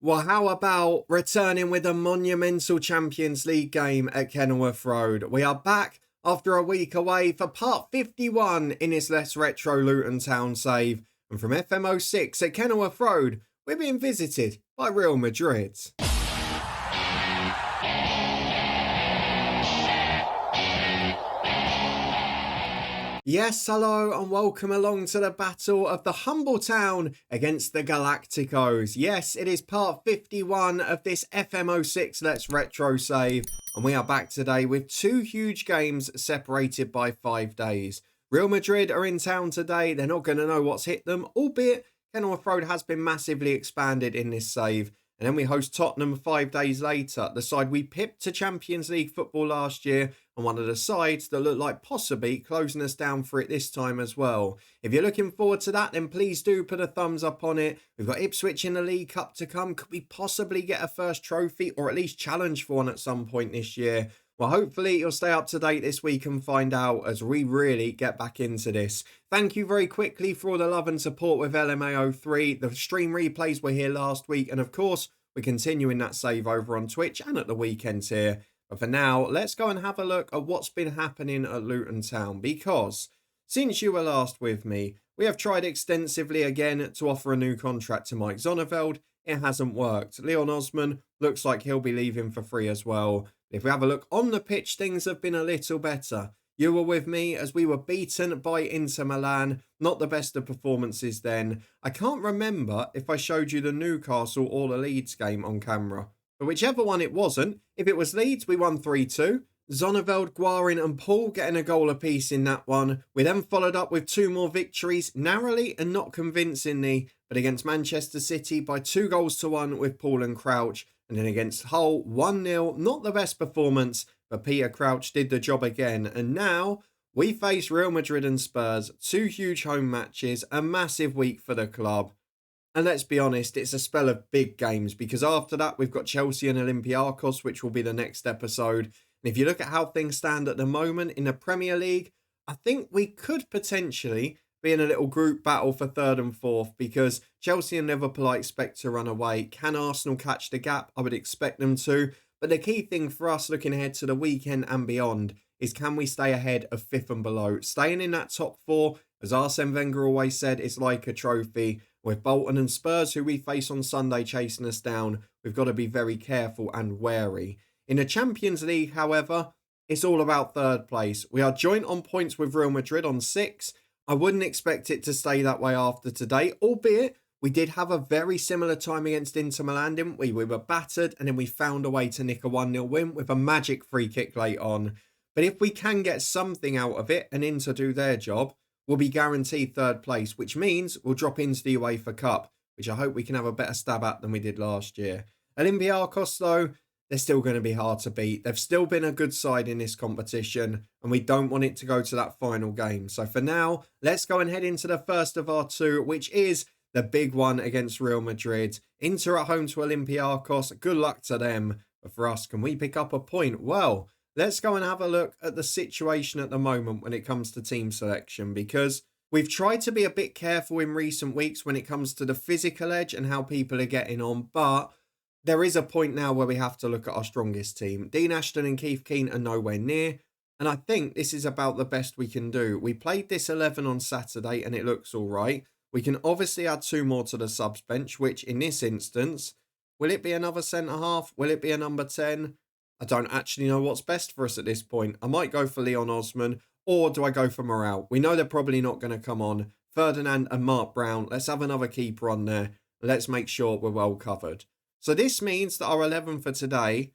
Well, how about returning with a monumental Champions League game at Kenilworth Road? We are back after a week away for part 51 in this less retro Luton Town save. And from FM06 at Kenilworth Road, we're being visited by Real Madrid. Yes, hello and welcome along to the battle of the humble town against the Galacticos. Yes, it is part 51 of this FM06 Let's Retro save. And we are back today with two huge games separated by 5 days. Real Madrid are in town today. They're not going to know what's hit them, albeit Kenilworth Road has been massively expanded in this save. And then we host Tottenham 5 days later, the side we pipped to Champions League football last year, and one of the sides that look like possibly closing us down for it this time as well. If you're looking forward to that, then please do put a thumbs up on it. We've got Ipswich in the League Cup to come. Could we possibly get a first trophy or at least challenge for one at some point this year? Well, hopefully you'll stay up to date this week and find out as we really get back into this. Thank you very quickly for all the love and support with LMA03. The stream replays were here last week. And of course, we're continuing that save over on Twitch and at the weekends here. But for now, let's go and have a look at what's been happening at Luton Town. Because since you were last with me, we have tried extensively again to offer a new contract to Mike Zonneveld. It hasn't worked. Leon Osman looks like he'll be leaving for free as well. If we have a look on the pitch, things have been a little better. You were with me as we were beaten by Inter Milan. Not the best of performances then. I can't remember if I showed you the Newcastle or the Leeds game on camera. But whichever one it wasn't, if it was Leeds, we won 3-2. Zonneveld, Guarin and Paul getting a goal apiece in that one. We then followed up with 2 more victories, narrowly and not convincingly, but against Manchester City by 2-1 with Paul and Crouch. And then against Hull, 1-0, not the best performance, but Peter Crouch did the job again. And now we face Real Madrid and Spurs, 2 huge home matches, a massive week for the club. And let's be honest, it's a spell of big games because after that we've got Chelsea and Olympiacos, which will be the next episode. And if you look at how things stand at the moment in the Premier League, I think we could potentially be in a little group battle for 3rd and 4th because Chelsea and Liverpool I expect to run away. Can Arsenal catch the gap? I would expect them to. But the key thing for us looking ahead to the weekend and beyond is can we stay ahead of 5th and below? Staying in that top 4, as Arsene Wenger always said, is like a trophy. With Bolton and Spurs, who we face on Sunday, chasing us down, we've got to be very careful and wary. In the Champions League, however, it's all about 3rd place. We are joint on points with Real Madrid on 6. I wouldn't expect it to stay that way after today, albeit we did have a very similar time against Inter Milan, didn't we? We were battered and then we found a way to nick a 1-0 win with a magic free kick late on. But if we can get something out of it and Inter do their job, we'll be guaranteed 3rd place, which means we'll drop into the UEFA Cup, which I hope we can have a better stab at than we did last year. Olympiacos, though, they're still going to be hard to beat. They've still been a good side in this competition, and we don't want it to go to that final game. So for now, let's go and head into the first of our 2, which is the big one against Real Madrid. Inter at home to Olympiacos. Good luck to them. But for us, can we pick up a point? Well, let's go and have a look at the situation at the moment when it comes to team selection, because we've tried to be a bit careful in recent weeks when it comes to the physical edge and how people are getting on, but there is a point now where we have to look at our strongest team. Dean Ashton and Keith Keane are nowhere near, and I think this is about the best we can do. We played this 11 on Saturday and it looks all right. We can obviously add 2 more to the subs bench, which in this instance, will it be another centre-half? Will it be a number 10? I don't actually know what's best for us at this point. I might go for Leon Osman, or do I go for Morale? We know they're probably not going to come on. Ferdinand and Mark Brown, let's have another keeper on there. Let's make sure we're well covered. So this means that our 11 for today,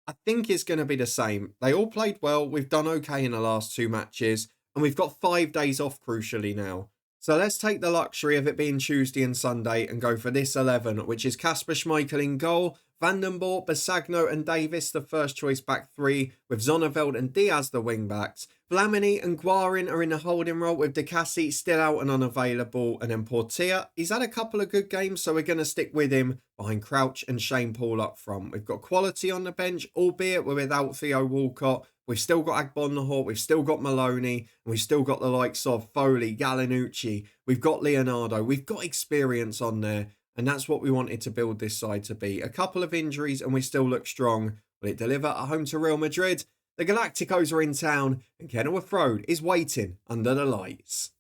I think is going to be the same. They all played well. We've done okay in the last 2 matches, and we've got 5 days off crucially now. So let's take the luxury of it being Tuesday and Sunday and go for this 11, which is Kasper Schmeichel in goal, Vandenborg, Basagno and Davis the first choice back 3, with Zonneveld and Diaz the wing backs. Flamini and Guarin are in the holding role with De Cassi still out and unavailable. And then Portia, he's had a couple of good games, so we're going to stick with him behind Crouch and Shane Paul up front. We've got quality on the bench, albeit we're without Theo Walcott. We've still got Agbonlahor, we've still got Maloney, and we've still got the likes of Foley, Gallinucci. We've got Leonardo, we've got experience on there. And that's what we wanted to build this side to be. A couple of injuries and we still look strong. Will it deliver at home to Real Madrid? The Galacticos are in town and Kenilworth Road is waiting under the lights.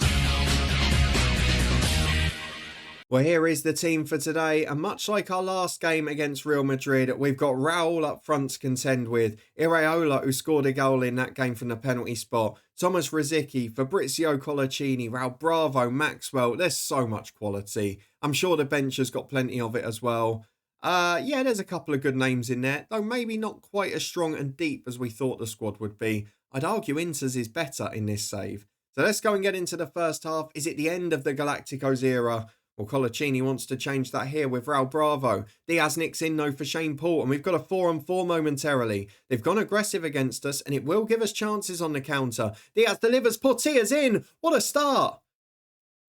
Well, here is the team for today, and much like our last game against Real Madrid, we've got Raul up front to contend with, Iraola, who scored a goal in that game from the penalty spot, Thomas Rosicky, Fabrizio Colaccini, Raul Bravo, Maxwell. There's so much quality. I'm sure the bench has got plenty of it as well. Yeah, there's a couple of good names in there, though maybe not quite as strong and deep as we thought the squad would be. I'd argue Inter's is better in this save. So let's go and get into the first half. Is it the end of the Galacticos era? Well, Colaccini wants to change that here with Raul Bravo. Diaz nicks in though for Shane Paul, and we've got a 4-on-4 momentarily. They've gone aggressive against us, and it will give us chances on the counter. Diaz delivers, Portia's in. What a start.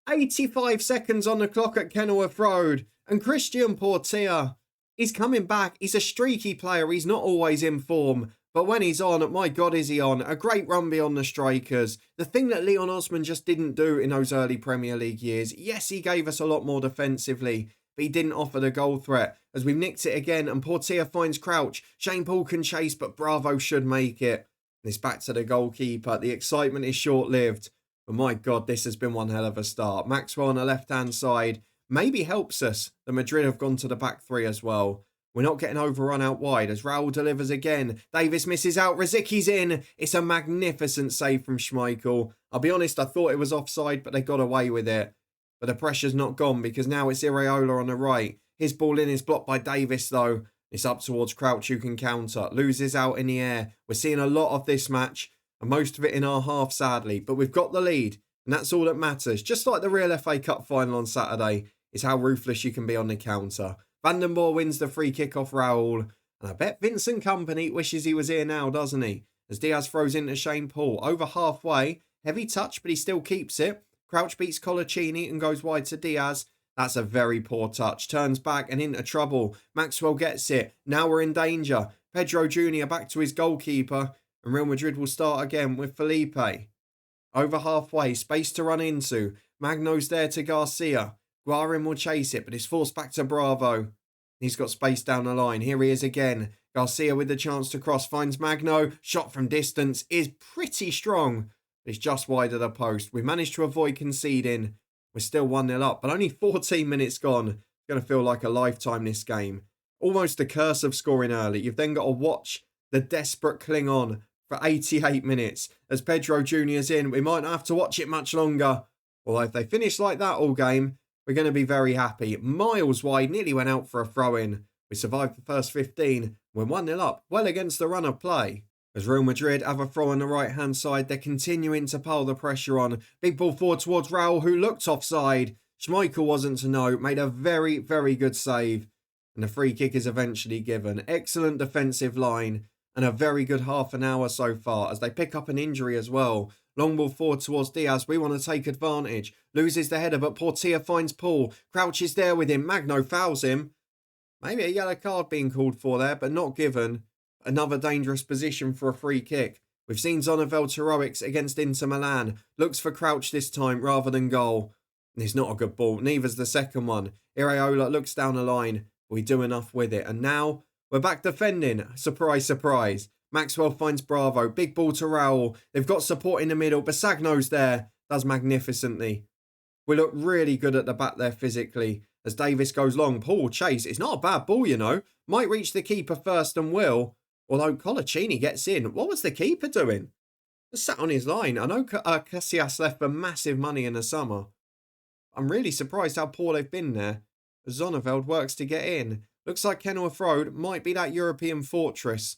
85 seconds on the clock at Kenilworth Road, and Christian Portia, he's coming back. He's a streaky player. He's not always in form. But when he's on, my God, is he on. A great run beyond the strikers. The thing that Leon Osman just didn't do in those early Premier League years. Yes, he gave us a lot more defensively, but he didn't offer the goal threat. As we've nicked it again, and Portia finds Crouch. Shane Paul can chase, but Bravo should make it. And it's back to the goalkeeper. The excitement is short-lived. But my God, this has been one hell of a start. Maxwell on the left-hand side maybe helps us. The Madrid have gone to the back three as well. We're not getting overrun out wide as Raul delivers again. Davis misses out. Rosicky's in. It's a magnificent save from Schmeichel. I'll be honest, I thought it was offside, but they got away with it. But the pressure's not gone because now it's Iraola on the right. His ball in is blocked by Davis though. It's up towards Crouch who can counter. Loses out in the air. We're seeing a lot of this match and most of it in our half sadly. But we've got the lead and that's all that matters. Just like the Real FA Cup final on Saturday is how ruthless you can be on the counter. Vandenborg wins the free kick off Raul. And I bet Vincent Kompany wishes he was here now, doesn't he? As Diaz throws into Shane Paul. Over halfway. Heavy touch, but he still keeps it. Crouch beats Colaccini and goes wide to Diaz. That's a very poor touch. Turns back and into trouble. Maxwell gets it. Now we're in danger. Pedro Jr. back to his goalkeeper. And Real Madrid will start again with Felipe. Over halfway. Space to run into. Magno's there to Garcia. Guarin will chase it, but it's forced back to Bravo. He's got space down the line. Here he is again. Garcia with the chance to cross. Finds Magno. Shot from distance is pretty strong. It's just wide of the post. We managed to avoid conceding. We're still 1-0 up, but only 14 minutes gone. It's going to feel like a lifetime this game. Almost the curse of scoring early. You've then got to watch the desperate cling on for 88 minutes. As Pedro Jr.'s in, we might not have to watch it much longer. Although if they finish like that all game, we're going to be very happy. Miles wide, nearly went out for a throw-in. We survived the first 15. We're 1-0 up, well against the run of play. As Real Madrid have a throw on the right-hand side, they're continuing to pile the pressure on. Big ball forward towards Raul, who looked offside. Schmeichel wasn't to know, made a very, very good save. And the free kick is eventually given. Excellent defensive line and a very good half an hour so far as they pick up an injury as well. Long ball forward towards Diaz. We want to take advantage. Loses the header, but Portia finds Paul. Crouch is there with him. Magno fouls him. Maybe a yellow card being called for there, but not given. Another dangerous position for a free kick. We've seen Zonneveld's heroics against Inter Milan. Looks for Crouch this time rather than goal. And it's not a good ball. Neither's the second one. Iraola looks down the line. We do enough with it. And now we're back defending. Surprise, surprise. Maxwell finds Bravo. Big ball to Raul. They've got support in the middle. Basagno's there. Does magnificently. We look really good at the back there physically. As Davis goes long. Paul chase. It's not a bad ball, you know. Might reach the keeper first and will. Although Colaccini gets in. What was the keeper doing? Just sat on his line. I know Casillas left for massive money in the summer. I'm really surprised how poor they've been there. As Zonneveld works to get in. Looks like Kenilworth Road might be that European fortress.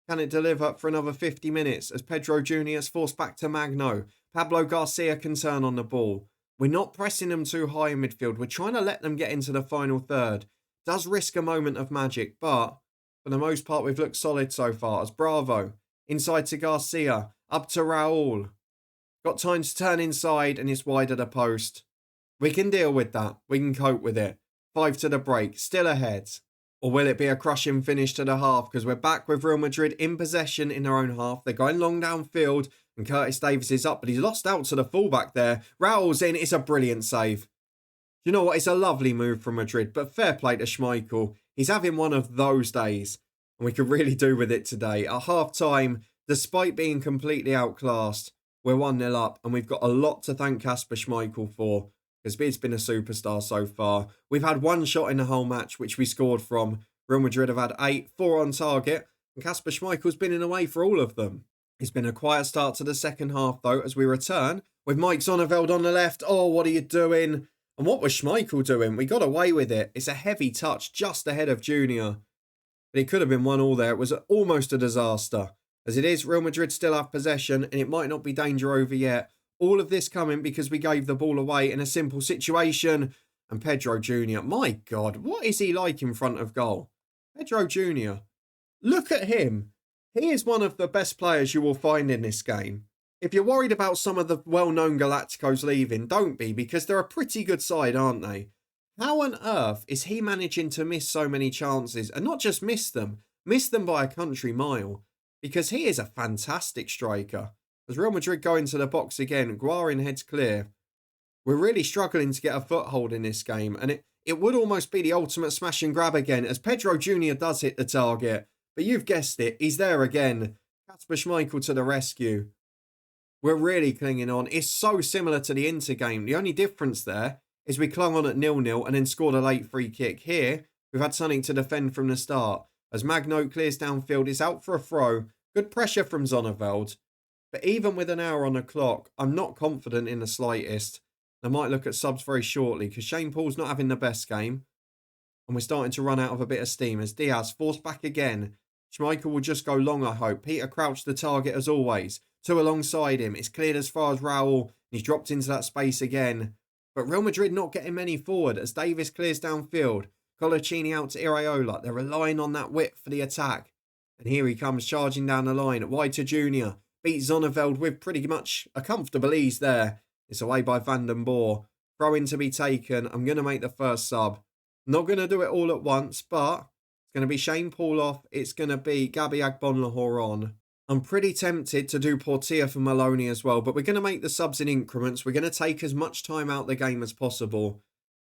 Can it deliver for another 50 minutes as Pedro Jr. is forced back to Magno? Pablo Garcia can turn on the ball. We're not pressing them too high in midfield. We're trying to let them get into the final third. Does risk a moment of magic, but for the most part, we've looked solid so far. As Bravo, inside to Garcia, up to Raul. Got time to turn inside and it's wide of the post. We can deal with that. We can cope with it. 5 to the break, still ahead. Or will it be a crushing finish to the half? Because we're back with Real Madrid in possession in their own half. They're going long downfield. And Curtis Davis is up. But he's lost out to the fullback there. Raul's in. It's a brilliant save. You know what? It's a lovely move from Madrid, but fair play to Schmeichel. He's having one of those days, and we could really do with it today. At half-time, despite being completely outclassed, we're 1-0 up, and we've got a lot to thank Kasper Schmeichel for, because he's been a superstar so far. We've had one shot in the whole match, which we scored from. Real Madrid have had 8, 4 on target, and Kasper Schmeichel's been in away for all of them. It's been a quiet start to the second half, though, as we return, with Mike Zonneveld on the left. Oh, what are you doing? And what was Schmeichel doing? We got away with it. It's a heavy touch just ahead of Junior. But it could have been 1-1 there. It was almost a disaster. As it is, Real Madrid still have possession, and it might not be danger over yet. All of this coming because we gave the ball away in a simple situation. And Pedro Jr., my God, what is he like in front of goal? Pedro Jr., look at him. He is one of the best players you will find in this game. If you're worried about some of the well-known Galacticos leaving, don't be, because they're a pretty good side, aren't they? How on earth is he managing to miss so many chances? And not just miss them by a country mile. Because he is a fantastic striker. As Real Madrid go into the box again, Guarin heads clear. We're really struggling to get a foothold in this game, and it would almost be the ultimate smash and grab again, as Pedro Jr. does hit the target. But you've guessed it, he's there again. Kasper Schmeichel to the rescue. We're really clinging on. It's so similar to the Inter game. The only difference there is we clung on at 0-0 and then scored a late free kick. Here, we've had something to defend from the start. As Magno clears downfield, it's out for a throw. Good pressure from Zonneveld. But even with an hour on the clock, I'm not confident in the slightest. I might look at subs very shortly because Shane Paul's not having the best game. And we're starting to run out of a bit of steam as Diaz forced back again. Schmeichel will just go long, I hope. Peter Crouch the target as always. 2 alongside him. It's cleared as far as Raul. He's dropped into that space again. But Real Madrid not getting many forward as Davis clears downfield. Colaccini out to Iraola. They're relying on that width for the attack. And here he comes charging down the line. Wide to Junior. Beats Zonneveld with pretty much a comfortable ease there. It's away by Van den Boer. Throw in to be taken. I'm going to make the first sub. Not going to do it all at once, but it's going to be Shane Paul off. It's going to be Gabby Agbonlahor on. I'm pretty tempted to do Portilla for Maloney as well, but we're going to make the subs in increments. We're going to take as much time out the game as possible.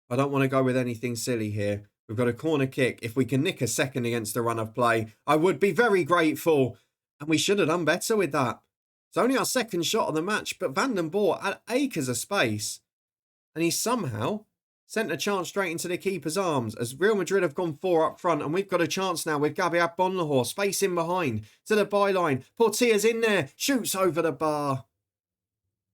I don't want to go with anything silly here. We've got a corner kick. If we can nick a second against the run of play, I would be very grateful. And we should have done better with that. It's only our second shot of the match, but Van den Boer had acres of space. And he somehow sent a chance straight into the keeper's arms as Real Madrid have gone 4 up front, and we've got a chance now with Gabby Agbonlahor. Space in behind to the byline. Portilla's in there. Shoots over the bar.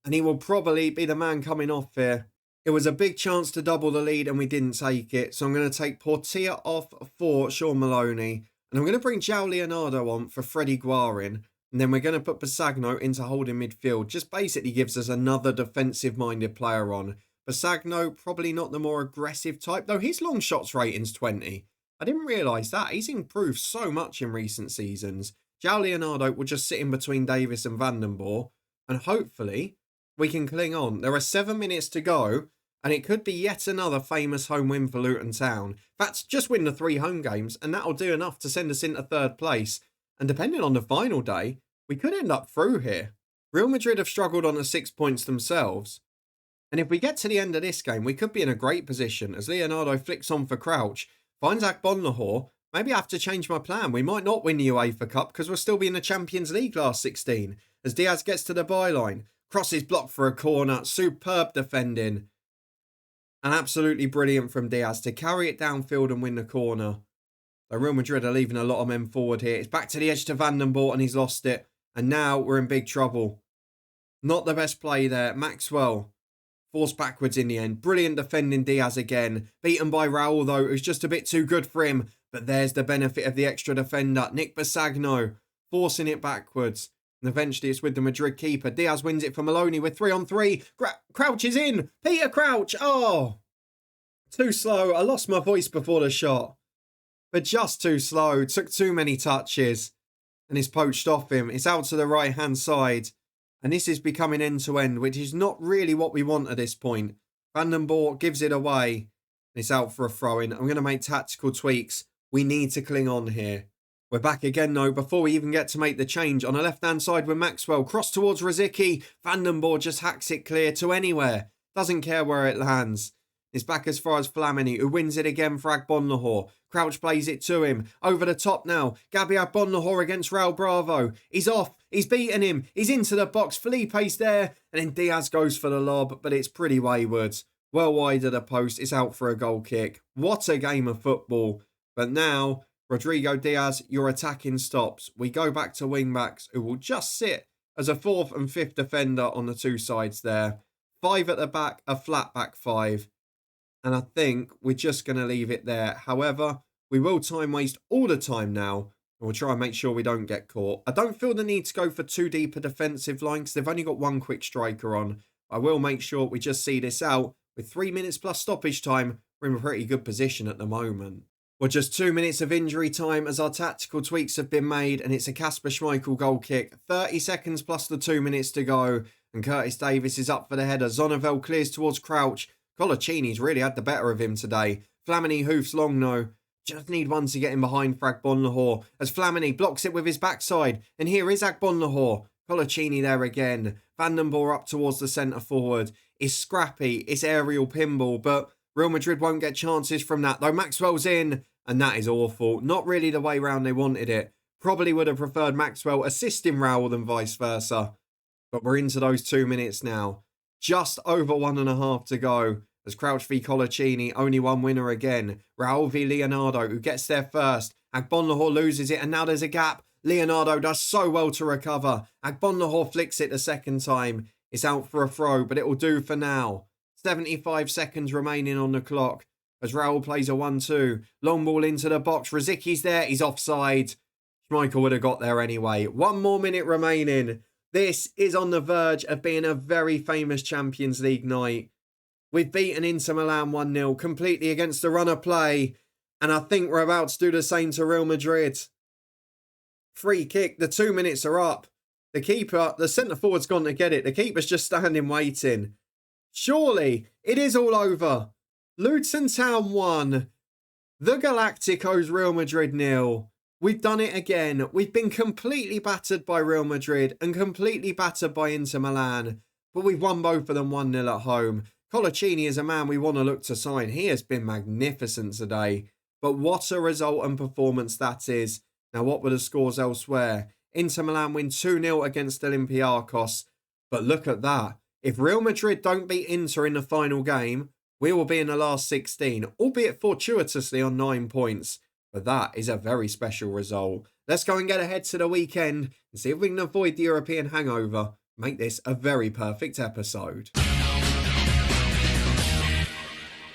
And he will probably be the man coming off here. It was a big chance to double the lead and we didn't take it. So I'm going to take Portilla off for Sean Maloney. And I'm going to bring João Leonardo on for Freddie Guarin. And then we're going to put Basagno into holding midfield. Just basically gives us another defensive-minded player on. Basagno, probably not the more aggressive type, though his long shots rating's 20. I didn't realise that. He's improved so much in recent seasons. João Leonardo will just sit in between Davis and Van den Boer, and hopefully we can cling on. There are 7 minutes to go, and it could be yet another famous home win for Luton Town. That's just win the 3 home games, and that'll do enough to send us into 3rd place. And depending on the final day, we could end up through here. Real Madrid have struggled on the 6 points themselves. And if we get to the end of this game, we could be in a great position as Leonardo flicks on for Crouch, finds Agbonlahor. Maybe I have to change my plan. We might not win the UEFA Cup because we'll still be in the Champions League last 16. As Diaz gets to the byline, crosses blocked for a corner, superb defending. And absolutely brilliant from Diaz to carry it downfield and win the corner. So Real Madrid are leaving a lot of men forward here. It's back to the edge to Van den Boer and he's lost it. And now we're in big trouble. Not the best play there. Maxwell forced backwards in the end. Brilliant defending Diaz again. Beaten by Raul though, who's just a bit too good for him. But there's the benefit of the extra defender. Nick Basagno forcing it backwards. And eventually it's with the Madrid keeper. Diaz wins it for Maloney with 3 on 3. Crouch is in. Peter Crouch. Oh, too slow. I lost my voice before the shot. But just too slow. Took too many touches. And it's poached off him. It's out to the right-hand side. And this is becoming end-to-end, which is not really what we want at this point. Van den Boer gives it away. It's out for a throw-in. I'm going to make tactical tweaks. We need to cling on here. We're back again, though, before we even get to make the change. On the left-hand side with Maxwell. Cross towards Rosicky. Van den Boer just hacks it clear to anywhere. Doesn't care where it lands. It's back as far as Flamini, who wins it again for Agbonlahor. Crouch plays it to him. Over the top now. Gabby Agbonlahor against Raul Bravo. He's off. He's beaten him. He's into the box. Felipe's there. And then Diaz goes for the lob, but it's pretty wayward. Well wide of the post. It's out for a goal kick. What a game of football. But now, Rodrigo Diaz, your attacking stops. We go back to wing-backs, who will just sit as a fourth and fifth defender on the two sides there. 5 at the back, a flat back 5. And I think we're just going to leave it there. However, we will time waste all the time now. And we'll try and make sure we don't get caught. I don't feel the need to go for too deep a defensive line because they've only got one quick striker on. I will make sure we just see this out. With 3 minutes plus stoppage time, we're in a pretty good position at the moment. Well, just 2 minutes of injury time as our tactical tweaks have been made. And it's a Kasper Schmeichel goal kick. 30 seconds plus the 2 minutes to go. And Curtis Davis is up for the header. Zonnevel clears towards Crouch. Colaccini's really had the better of him today. Flamini hoofs long though. Just need one to get in behind for Agbonlahor as Flamini blocks it with his backside. And here is Agbonlahor. Colaccini there again. Vandenborg up towards the centre forward. It's scrappy. It's aerial pinball. But Real Madrid won't get chances from that though. Maxwell's in. And that is awful. Not really the way round they wanted it. Probably would have preferred Maxwell assisting Raul than vice versa. But we're into those 2 minutes now. Just over 1.5 to go. As Crouch v Colaccini, only one winner again. Raul v Leonardo, who gets there first. Agbonlahor loses it, and now there's a gap. Leonardo does so well to recover. Agbonlahor flicks it the second time. It's out for a throw, but it will do for now. 75 seconds remaining on the clock. As Raul plays a 1-2. Long ball into the box. Rosiki's there. He's offside. Schmeichel would have got there anyway. 1 more minute remaining. This is on the verge of being a very famous Champions League night. We've beaten Inter Milan 1-0 completely against the run of play. And I think we're about to do the same to Real Madrid. Free kick. The 2 minutes are up. The keeper, the centre forward's gone to get it. The keeper's just standing waiting. Surely it is all over. Luton Town 1. The Galacticos Real Madrid 0. We've done it again. We've been completely battered by Real Madrid and completely battered by Inter Milan. But we've won both of them 1-0 at home. Colaccini is a man we want to look to sign. He has been magnificent today. But what a result and performance that is. Now, what were the scores elsewhere? Inter Milan win 2-0 against Olympiacos. But look at that. If Real Madrid don't beat Inter in the final game, we will be in the last 16, albeit fortuitously on 9 points. But that is a very special result. Let's go and get ahead to the weekend and see if we can avoid the European hangover. Make this a very perfect episode.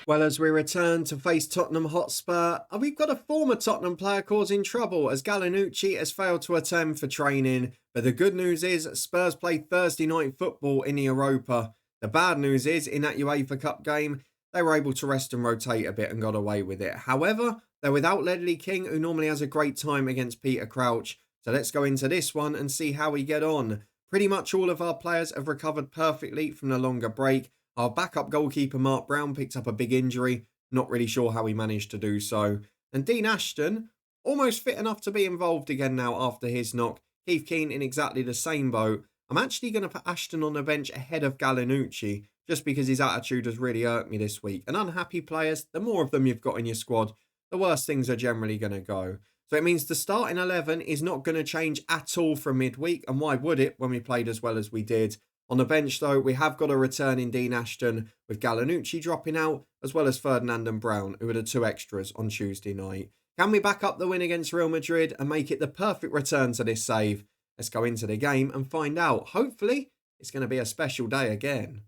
Well, as we return to face Tottenham Hotspur, we've got a former Tottenham player causing trouble as Galanucci has failed to attend for training. But the good news is Spurs played Thursday night football in the Europa. The bad news is in that UEFA Cup game, they were able to rest and rotate a bit and got away with it. However, they're without Ledley King, who normally has a great time against Peter Crouch. So let's go into this one and see how we get on. Pretty much all of our players have recovered perfectly from the longer break. Our backup goalkeeper, Mark Brown, picked up a big injury. Not really sure how he managed to do so. And Dean Ashton, almost fit enough to be involved again now after his knock. Keith Keane in exactly the same boat. I'm actually going to put Ashton on the bench ahead of Galanucci, just because his attitude has really irked me this week. And unhappy players, the more of them you've got in your squad, the worse things are generally going to go. So it means the starting 11 is not going to change at all from midweek. And why would it when we played as well as we did? On the bench, though, we have got a return in Dean Ashton, with Galanucci dropping out, as well as Ferdinand and Brown, who are the 2 extras on Tuesday night. Can we back up the win against Real Madrid and make it the perfect return to this save? Let's go into the game and find out. Hopefully, it's going to be a special day again.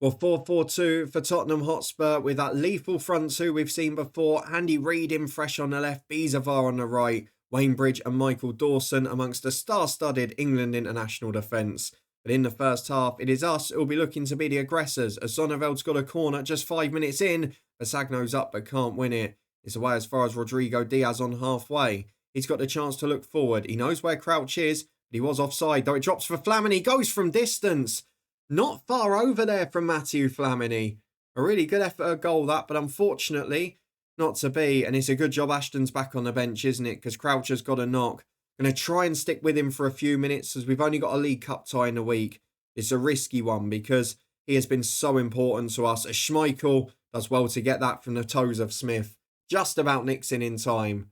Well, 4-4-2 for Tottenham Hotspur with that lethal front 2 we've seen before. Andy Reid in fresh on the left, Bizavar on the right, Wayne Bridge and Michael Dawson amongst the star-studded England international defence. But in the first half, it is us who will be looking to be the aggressors as Zonneveld's got a corner just 5 minutes in. Basagno's up but can't win it. It's away as far as Rodrigo Diaz on halfway. He's got the chance to look forward. He knows where Crouch is, but he was offside, though it drops for Flamini. Goes from distance. Not far over there from Mathieu Flamini. A really good effort at goal that, but unfortunately not to be. And it's a good job Ashton's back on the bench, isn't it? Because Crouch has got a knock. Going to try and stick with him for a few minutes as we've only got a League Cup tie in a week. It's a risky one because he has been so important to us. As Schmeichel Does well to get that from the toes of Smith. Just about Nixon in time.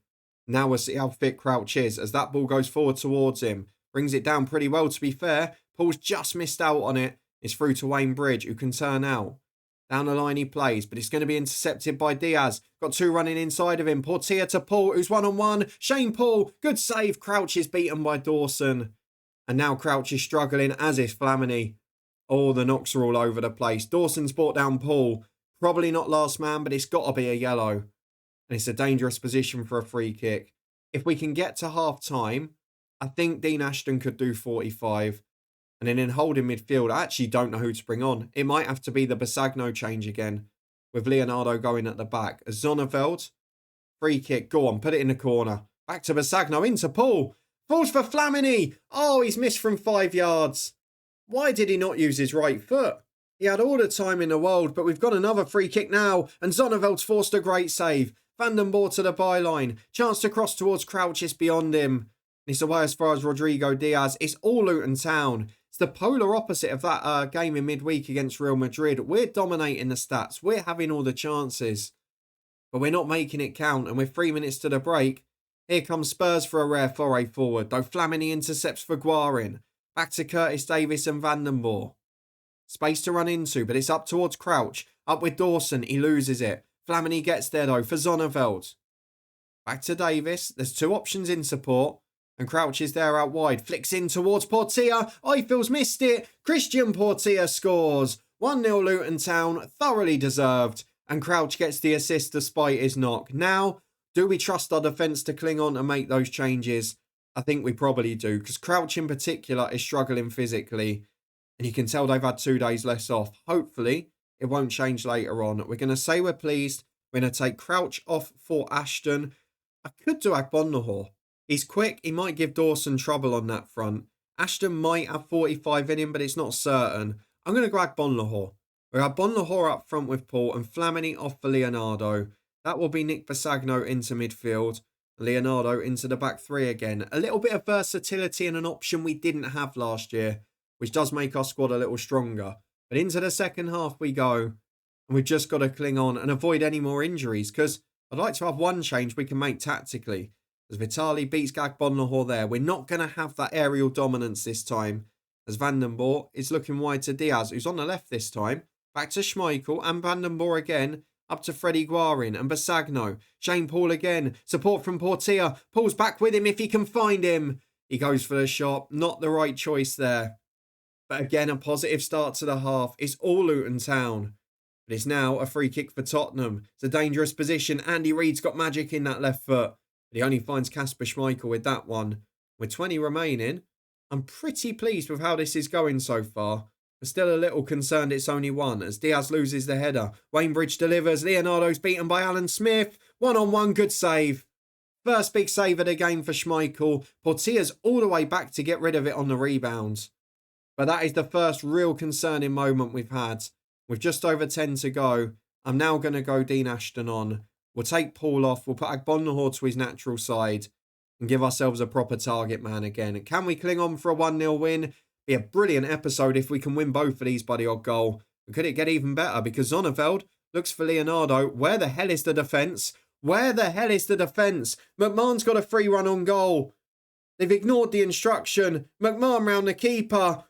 Now we'll see how fit Crouch is as that ball goes forward towards him. Brings it down pretty well, to be fair. Paul's just missed out on it. It's through to Wayne Bridge, who can turn out. Down the line he plays, but it's going to be intercepted by Diaz. Got two running inside of him. Portia to Paul, who's one-on-one. Shane Paul, good save. Crouch is beaten by Dawson. And now Crouch is struggling, as is Flamini. Oh, the knocks are all over the place. Dawson's brought down Paul. Probably not last man, but it's got to be a yellow. And it's a dangerous position for a free kick. If we can get to half-time, I think Dean Ashton could do 45. And then in holding midfield, I actually don't know who to bring on. It might have to be the Basagno change again, with Leonardo going at the back. Zonneveld, free kick, go on, put it in the corner. Back to Basagno, into Paul. Falls for Flamini. Oh, he's missed from 5 yards. Why did he not use his right foot? He had all the time in the world, but we've got another free kick now. And Zonneveld's forced a great save. Vandenborg to the byline. Chance to cross towards Crouch, it's beyond him. It's away as far as Rodrigo Diaz. It's all Luton Town. It's the polar opposite of that game in midweek against Real Madrid. We're dominating the stats. We're having all the chances. But we're not making it count. And with 3 minutes to the break, here comes Spurs for a rare foray forward. Though Flamini intercepts for Guarin. Back to Curtis Davis and Vandenborg. Space to run into, but it's up towards Crouch. Up with Dawson. He loses it. Flamini gets there though for Zonneveld. Back to Davis. There's 2 options in support. And Crouch is there out wide. Flicks in towards Portia. Eiffel's missed it. Christian Portia scores. 1-0 Luton Town. Thoroughly deserved. And Crouch gets the assist despite his knock. Now, do we trust our defence to cling on and make those changes? I think we probably do. Because Crouch in particular is struggling physically. And you can tell they've had 2 days less off. Hopefully, it won't change later on. We're going to say we're pleased. We're going to take Crouch off for Ashton. I could do Agbonlahor. He's quick. He might give Dawson trouble on that front. Ashton might have 45 in him, but it's not certain. I'm going to go Agbonlahor. We'll have Agbonlahor up front with Paul and Flamini off for Leonardo. That will be Nick Basagno into midfield. Leonardo into the back 3 again. A little bit of versatility and an option we didn't have last year, which does make our squad a little stronger. But into the second half we go. And we've just got to cling on and avoid any more injuries, because I'd like to have one change we can make tactically. As Vitali beats Agbonlahor there, we're not going to have that aerial dominance this time. As Vandenborg is looking wide to Diaz, who's on the left this time. Back to Schmeichel and Vandenborg again. Up to Freddie Guarin and Basagno. Shane Paul again. Support from Portia. Paul's back with him if he can find him. He goes for the shot. Not the right choice there. But again, a positive start to the half. It's all Luton Town. But it's now a free kick for Tottenham. It's a dangerous position. Andy Reid's got magic in that left foot. But he only finds Kasper Schmeichel with that one. With 20 remaining, I'm pretty pleased with how this is going so far. But still a little concerned it's only 1 as Diaz loses the header. Wayne Bridge delivers. Leonardo's beaten by Alan Smith. 1-on-1, good save. First big save of the game for Schmeichel. Portia's all the way back to get rid of it on the rebound. But that is the first real concerning moment we've had. With just over 10 to go, I'm now going to go Dean Ashton on. We'll take Paul off. We'll put Agbonlahor to his natural side and give ourselves a proper target man again. Can we cling on for a 1-0 win? Be a brilliant episode if we can win both of these by the odd goal. But could it get even better? Because Zonneveld looks for Leonardo. Where the hell is the defence? Where the hell is the defence? McMahon's got a free run on goal. They've ignored the instruction. McMahon round the keeper.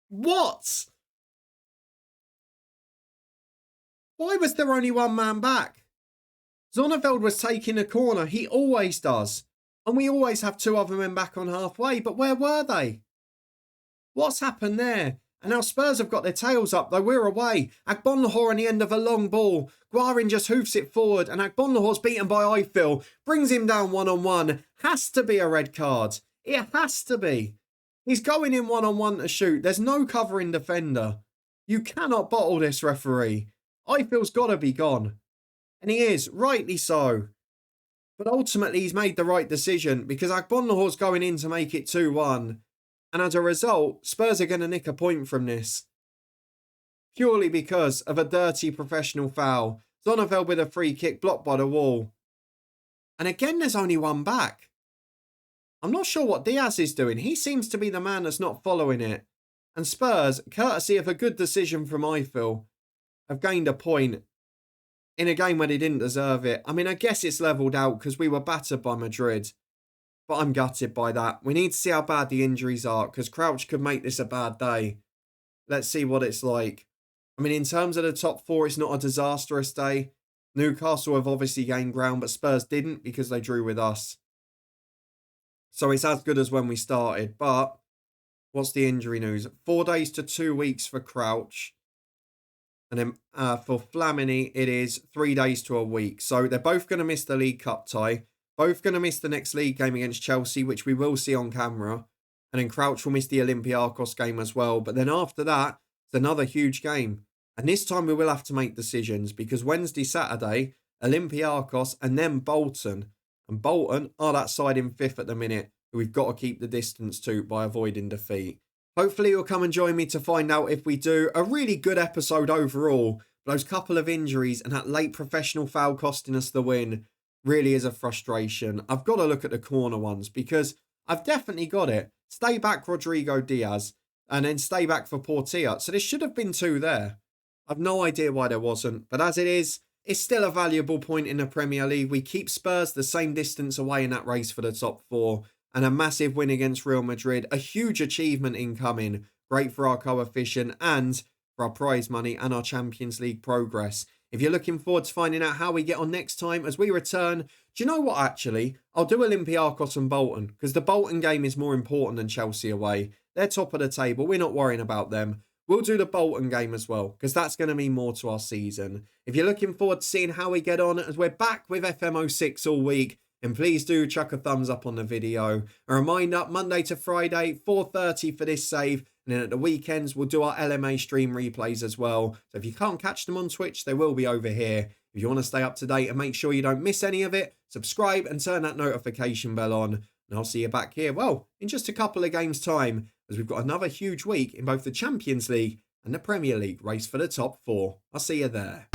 What? Why was there only 1 man back? Zonneveld was taking a corner. He always does. And we always have 2 other men back on halfway. But where were they? What's happened there? And now Spurs have got their tails up, though we're away. Agbonlahor on the end of a long ball. Guarin just hoofs it forward. And Agbonlahor's beaten by Eiffel. Brings him down 1-on-1. Has to be a red card. It has to be. He's going in 1-on-1 to shoot. There's no covering defender. You cannot bottle this, referee. Eiffel's got to be gone. And he is, rightly so. But ultimately, he's made the right decision because Agbonlahor's going in to make it 2-1. And as a result, Spurs are going to nick a point from this. Purely because of a dirty professional foul. Zonneveld with a free kick blocked by the wall. And again, there's only 1 back. I'm not sure what Diaz is doing. He seems to be the man that's not following it. And Spurs, courtesy of a good decision from Eiffel, have gained a point. in a game where they didn't deserve it. I mean, I guess it's levelled out because we were battered by Madrid, but I'm gutted by that. We need to see how bad the injuries are because Crouch could make this a bad day. Let's see what it's like. I mean, in terms of the top four, it's not a disastrous day. Newcastle have obviously gained ground, but Spurs didn't because they drew with us. So it's as good as when we started. But what's the injury news? 4 days to 2 weeks for Crouch. And then for Flamini, it is 3 days to a week. So they're both going to miss the League Cup tie. Both going to miss the next league game against Chelsea, which we will see on camera. And then Crouch will miss the Olympiacos game as well. But then after that, it's another huge game. And this time we will have to make decisions because Wednesday, Saturday, Olympiacos and then Bolton. And Bolton are that side in fifth at the minute who we've got to keep the distance to by avoiding defeat. Hopefully you'll come and join me to find out if we do. A really good episode overall. Those couple of injuries and that late professional foul costing us the win really is a frustration. I've got to look at the corner ones because I've definitely got it. Stay back Rodrigo Diaz and then stay back for Portilla. So there should have been 2 there. I've no idea why there wasn't. But as it is, it's still a valuable point in the Premier League. We keep Spurs the same distance away in that race for the top 4. And a massive win against Real Madrid. A huge achievement incoming. Great for our coefficient and for our prize money and our Champions League progress. If you're looking forward to finding out how we get on next time as we return, do you know what actually? I'll do Olympiacos and Bolton because the Bolton game is more important than Chelsea away. They're top of the table. We're not worrying about them. We'll do the Bolton game as well because that's going to mean more to our season. If you're looking forward to seeing how we get on as we're back with FM06 all week, and please do chuck a thumbs up on the video. A reminder, Monday to Friday, 4:30 for this save. And then at the weekends, we'll do our LMA stream replays as well. So if you can't catch them on Twitch, they will be over here. If you want to stay up to date and make sure you don't miss any of it, subscribe and turn that notification bell on. And I'll see you back here, well, in just a couple of games' time, as we've got another huge week in both the Champions League and the Premier League race for the top 4. I'll see you there.